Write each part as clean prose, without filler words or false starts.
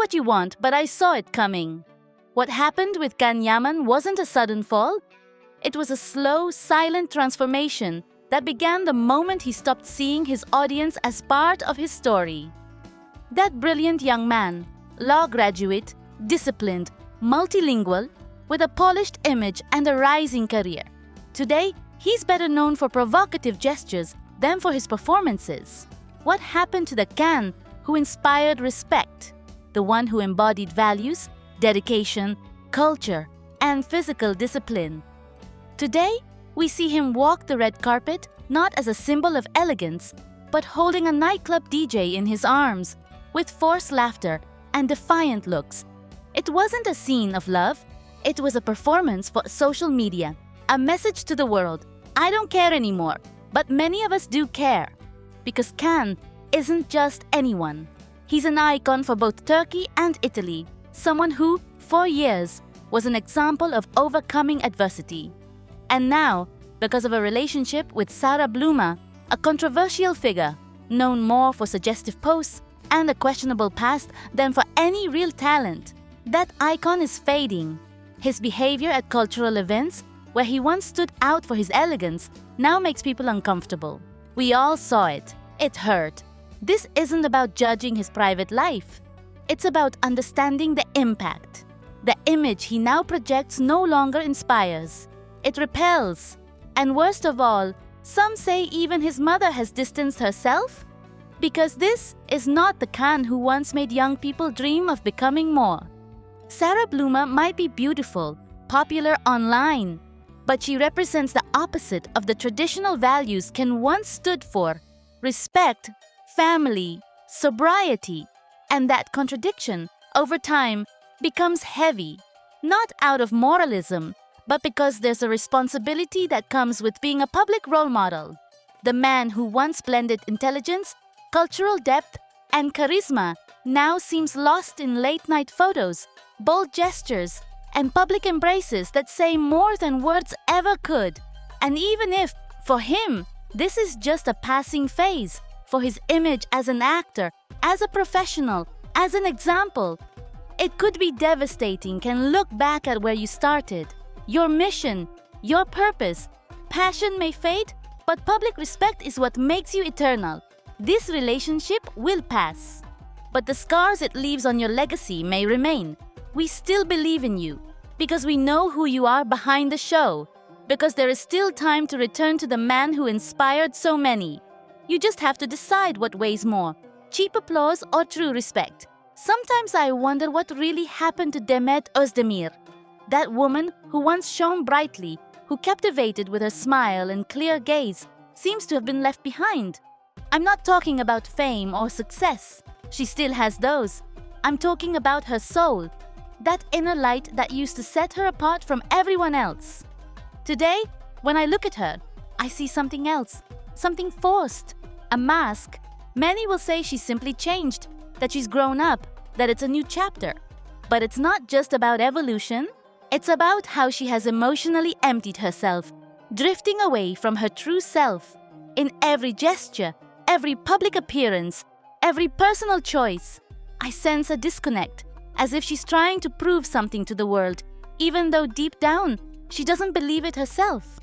what you want, but I saw it coming. What happened with Can Yaman wasn't a sudden fall. It was a slow, silent transformation that began the moment he stopped seeing his audience as part of his story. That brilliant young man, law graduate, disciplined, multilingual, with a polished image and a rising career. Today, he's better known for provocative gestures than for his performances. What happened to the Can who inspired respect? The one who embodied values, dedication, culture, and physical discipline. Today, we see him walk the red carpet not as a symbol of elegance, but holding a nightclub DJ in his arms, with forced laughter and defiant looks. It wasn't a scene of love, it was a performance for social media, a message to the world. I don't care anymore, but many of us do care. Because Can isn't just anyone. He's an icon for both Turkey and Italy, someone who, for years, was an example of overcoming adversity. And now, because of a relationship with Sara Bluma, a controversial figure, known more for suggestive posts and a questionable past than for any real talent, that icon is fading. His behavior at cultural events, where he once stood out for his elegance, now makes people uncomfortable. We all saw it. It hurt. This isn't about judging his private life. It's about understanding the impact. The image he now projects no longer inspires. It repels. And worst of all, some say even his mother has distanced herself? Because this is not the Can who once made young people dream of becoming more. Sara Bluma might be beautiful, popular online, but she represents the opposite of the traditional values Can once stood for: respect, family, sobriety. And that contradiction, over time, becomes heavy, not out of moralism, but because there's a responsibility that comes with being a public role model. The man who once blended intelligence, cultural depth, and charisma now seems lost in late-night photos, bold gestures, and public embraces that say more than words ever could. And even if, for him, this is just a passing phase, for his image as an actor, as a professional, as an example, it could be devastating. Can look back at where you started. Your mission, your purpose, passion may fade, but public respect is what makes you eternal. This relationship will pass, but the scars it leaves on your legacy may remain. We still believe in you, because we know who you are behind the show, because there is still time to return to the man who inspired so many. You just have to decide what weighs more, cheap applause or true respect. Sometimes I wonder what really happened to Demet Özdemir, that woman who once shone brightly, who captivated with her smile and clear gaze, seems to have been left behind. I'm not talking about fame or success. She still has those. I'm talking about her soul, that inner light that used to set her apart from everyone else. Today, when I look at her, I see something else, something forced, a mask. Many will say she's simply changed, that she's grown up, that it's a new chapter. But it's not just about evolution. It's about how she has emotionally emptied herself, drifting away from her true self. In every gesture, every public appearance, every personal choice, I sense a disconnect, as if she's trying to prove something to the world, even though deep down, she doesn't believe it herself.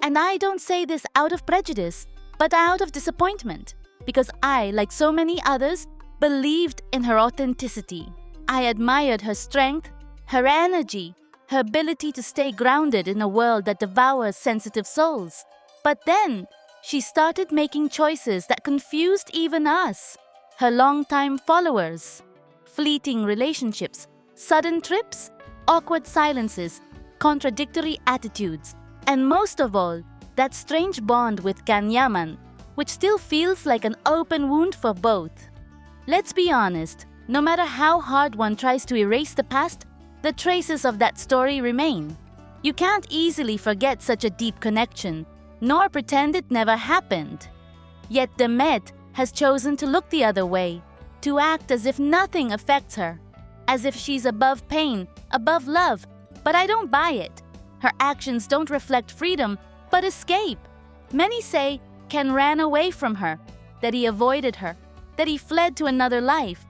And I don't say this out of prejudice, but out of disappointment, because I, like so many others, believed in her authenticity. I admired her strength, her energy, her ability to stay grounded in a world that devours sensitive souls. But then, she started making choices that confused even us, her longtime followers. Fleeting relationships, sudden trips, awkward silences, contradictory attitudes, and most of all, that strange bond with Can Yaman, which still feels like an open wound for both. Let's be honest, no matter how hard one tries to erase the past, the traces of that story remain. You can't easily forget such a deep connection, nor pretend it never happened. Yet Demet has chosen to look the other way, to act as if nothing affects her, as if she's above pain, above love. But I don't buy it. Her actions don't reflect freedom, but escape. Many say Can ran away from her, that he avoided her, that he fled to another life.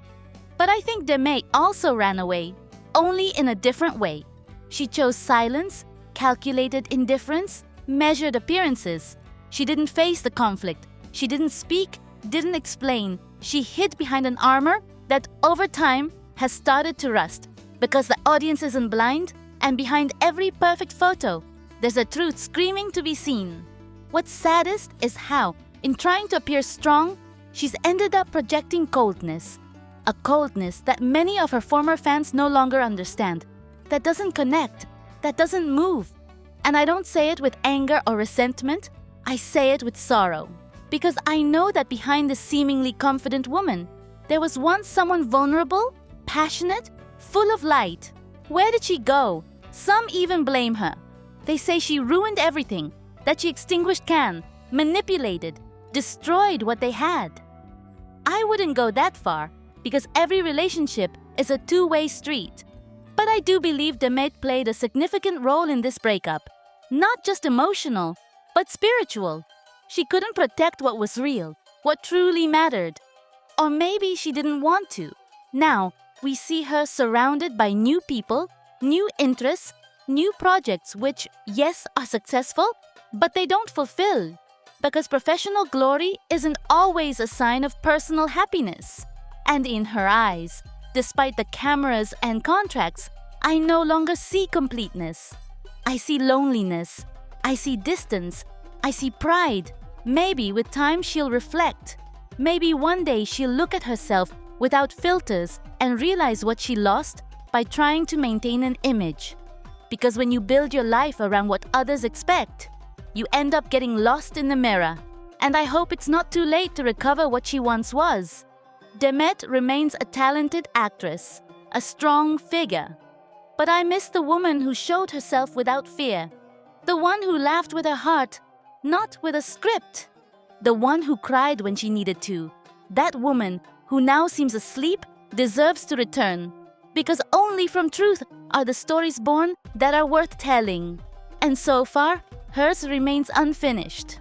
But I think Demet also ran away, only in a different way. She chose silence, calculated indifference, measured appearances. She didn't face the conflict. She didn't speak, didn't explain. She hid behind an armor that over time has started to rust. Because the audience isn't blind, and behind every perfect photo, there's a truth screaming to be seen. What's saddest is how, in trying to appear strong, she's ended up projecting coldness. A coldness that many of her former fans no longer understand. That doesn't connect, that doesn't move. And I don't say it with anger or resentment, I say it with sorrow. Because I know that behind this seemingly confident woman, there was once someone vulnerable, passionate, full of light. Where did she go? Some even blame her. They say she ruined everything, that she extinguished Can, manipulated, destroyed what they had. I wouldn't go that far, because every relationship is a two-way street. But I do believe Demet played a significant role in this breakup. Not just emotional, but spiritual. She couldn't protect what was real, what truly mattered. Or maybe she didn't want to. Now, we see her surrounded by new people, new interests, new projects which, yes, are successful, but they don't fulfill. Because professional glory isn't always a sign of personal happiness. And in her eyes, despite the cameras and contracts, I no longer see completeness. I see loneliness. I see distance. I see pride. Maybe with time she'll reflect. Maybe one day she'll look at herself without filters and realize what she lost by trying to maintain an image. Because when you build your life around what others expect, you end up getting lost in the mirror. And I hope it's not too late to recover what she once was. Demet remains a talented actress, a strong figure. But I miss the woman who showed herself without fear. The one who laughed with her heart, not with a script. The one who cried when she needed to. That woman, who now seems asleep, deserves to return. Because only from truth are the stories born that are worth telling. And so far, hers remains unfinished.